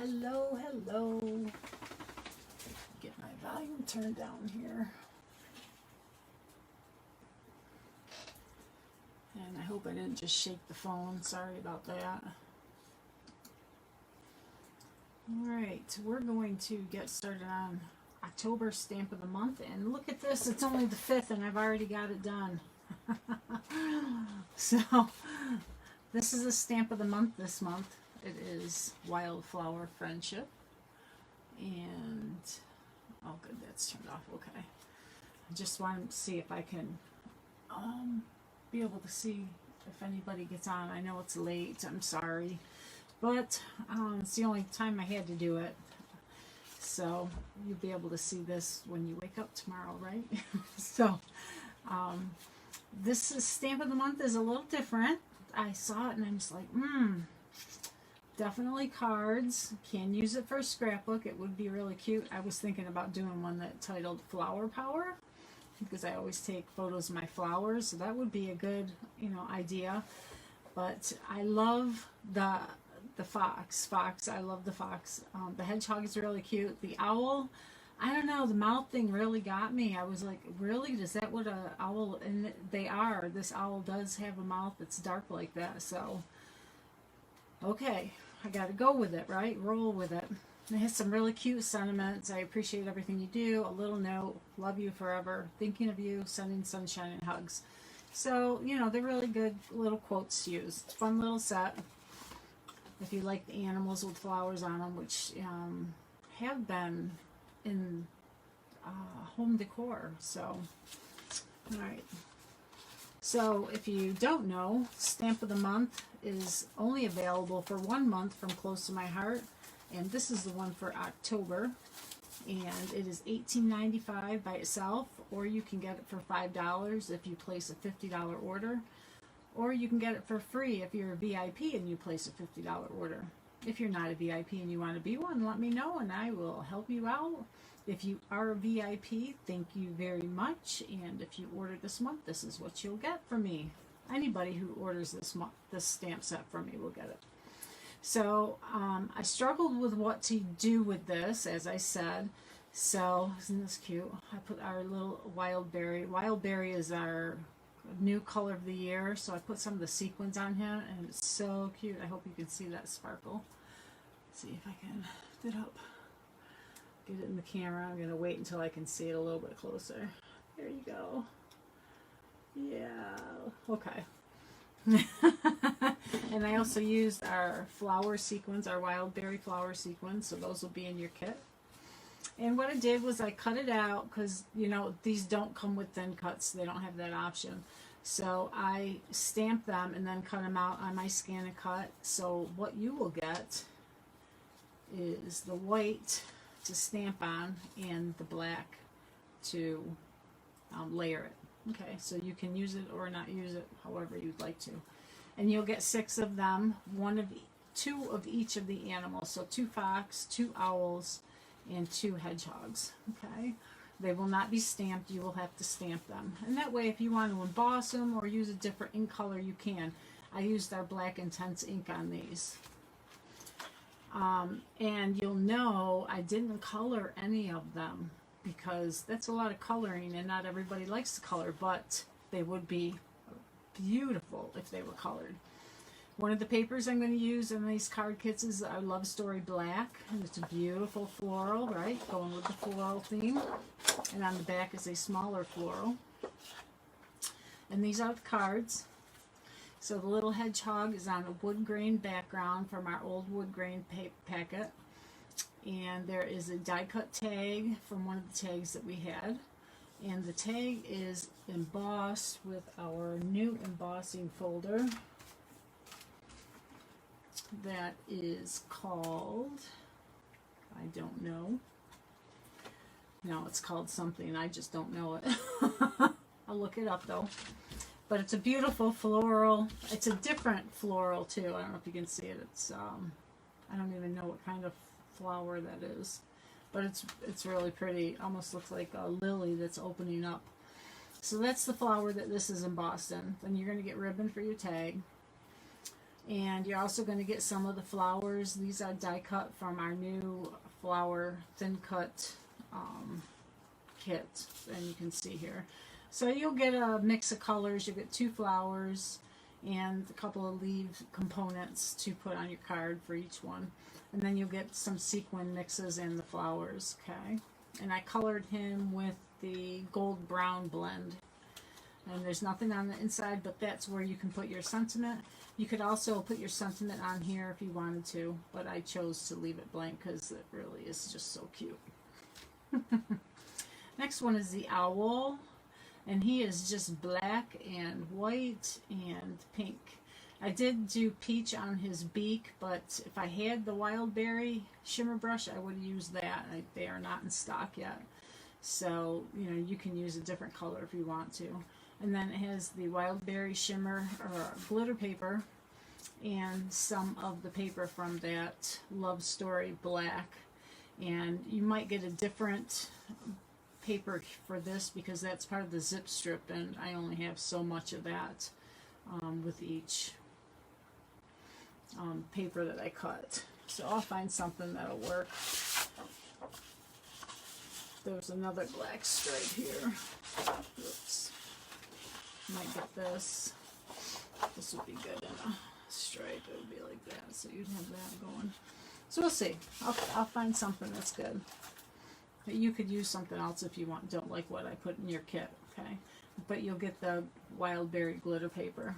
Hello, hello. Get my volume turned down here. And I hope I didn't just shake the phone. Sorry about that. Alright, we're going to get started on October stamp of the month. And look at this, it's only the 5th and I've already got it done. So, this is a stamp of the month this month. It is Wildflower Friendship. And, oh good, that's turned off, okay. I just wanted to see if I can be able to see if anybody gets on. I know it's late, I'm sorry. But it's the only time I had to do it. So you'll be able to see this when you wake up tomorrow, right? So this is stamp of the month is a little different. I saw it and I'm just like, definitely cards. Can use it for a scrapbook. It would be really cute. I was thinking about doing one that titled Flower Power, because I always take photos of my flowers. So that would be a good, idea. But I love the fox. I love the fox. The hedgehog is really cute. The owl, I don't know, the mouth thing really got me. I was like, really? Is that what a owl? And they are. This owl does have a mouth that's dark like that. So, okay, I got to go with it, right? Roll with it. It has some really cute sentiments. I appreciate everything you do. A little note. Love you forever. Thinking of you. Sending sunshine and hugs. So, they're really good little quotes to use. It's a fun little set. If you like the animals with flowers on them, which have been in home decor. So, alright. So, if you don't know, Stamp of the Month is only available for 1 month from Close to My Heart. And this is the one for October. And it is $18.95 by itself, or you can get it for $5 if you place a $50 order. Or you can get it for free if you're a VIP and you place a $50 order. If you're not a VIP and you want to be one, let me know and I will help you out. If you are a VIP, thank you very much. And if you order this month, this is what you'll get from me. Anybody who orders this stamp set from me will get it. So I struggled with what to do with this, as I said. So isn't this cute? I put our little wild berry. Wild berry is our new color of the year, so I put some of the sequins on him and it's so cute. I hope you can see that sparkle. Let's see if I can get up, get it in the camera. I'm gonna wait until I can see it a little bit closer. There you go. Yeah, okay. And I also used our flower sequins, our wild berry flower sequins, so those will be in your kit. And what I did was I cut it out because, these don't come with thin cuts. They don't have that option. So I stamped them and then cut them out on my scan and cut. So what you will get is the white to stamp on and the black to layer it. Okay, so you can use it or not use it however you'd like to. And you'll get 6 of them, 2 of each of the animals. So 2 fox, 2 owls, and 2 hedgehogs. Okay, they will not be stamped. You will have to stamp them, and that way if you want to emboss them or use a different ink color, you can. I used our black intense ink on these, and you'll know I didn't color any of them because that's a lot of coloring and not everybody likes to color, but they would be beautiful if they were colored. One of the papers I'm going to use in these card kits is our Love Story Black, and it's a beautiful floral, right? Going with the floral theme. And on the back is a smaller floral. And these are the cards. So the little hedgehog is on a wood grain background from our old wood grain packet. And there is a die cut tag from one of the tags that we had. And the tag is embossed with our new embossing folder. That is called, I don't know. No, it's called something. I just don't know it. I'll look it up though. But it's a beautiful floral. It's a different floral too. I don't know if you can see it. It's I don't even know what kind of flower that is. But it's really pretty. It almost looks like a lily that's opening up. So that's the flower that this is embossed in. Then you're going to get ribbon for your tag. And you're also going to get some of the flowers. These are die cut from our new flower thin cut kit, and you can see here. So you'll get a mix of colors. You'll get 2 flowers and a couple of leaf components to put on your card for each one. And then you'll get some sequin mixes in the flowers, okay? And I colored him with the gold brown blend. And there's nothing on the inside, but that's where you can put your sentiment. You could also put your sentiment on here if you wanted to, but I chose to leave it blank because it really is just so cute. Next one is the owl, and he is just black and white and pink. I did do peach on his beak, but if I had the wild berry shimmer brush, I would use that. They are not in stock yet, so you know, you can use a different color if you want to. And then it has the wild berry shimmer or glitter paper and some of the paper from that Love Story black. And you might get a different paper for this because that's part of the zip strip, and I only have so much of that with each paper that I cut. So I'll find something that'll work. There's another black stripe here. Oops. Might get this. This would be good in a stripe. It would be like that, so you'd have that going. So we'll see. I'll find something that's good. But you could use something else if you don't like what I put in your kit, okay? But you'll get the wild berry glitter paper.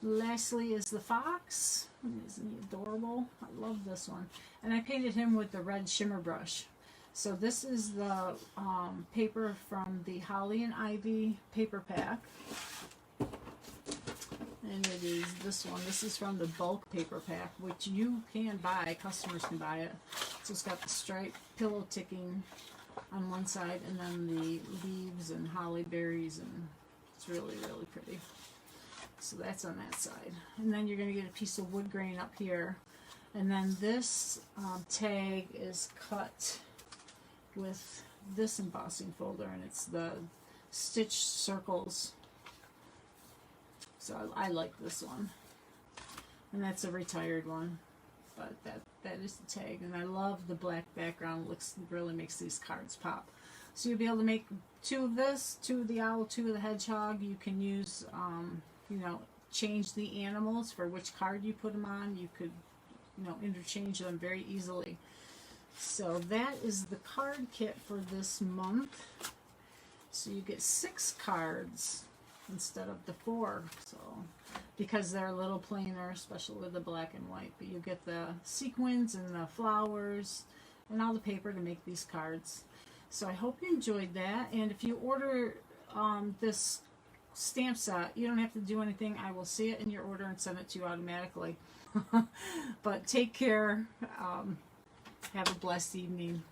Lastly is the fox. Isn't he adorable? I love this one. And I painted him with the red shimmer brush. So this is the paper from the Holly and Ivy paper pack. And it is this one. This is from the bulk paper pack, which you can buy. Customers can buy it. So it's got the striped pillow ticking on one side, and then the leaves and holly berries, and it's really, really pretty. So that's on that side. And then you're going to get a piece of wood grain up here. And then this tag is cut with this embossing folder, and it's the stitched circles. So I like this one, and that's a retired one, but that is the tag. And I love the black background. It really makes these cards pop. So you'll be able to make 2 of this, 2 of the owl, 2 of the hedgehog. You can use you know, change the animals for which card you put them on. You could, you know, interchange them very easily. So that is the card kit for this month. So you get 6 cards instead of the 4, so because they're a little plainer, especially with the black and white. But you get the sequins and the flowers and all the paper to make these cards. So I hope you enjoyed that. And if you order this stamp set, you don't have to do anything. I will see it in your order and send it to you automatically. But take care. Have a blessed evening.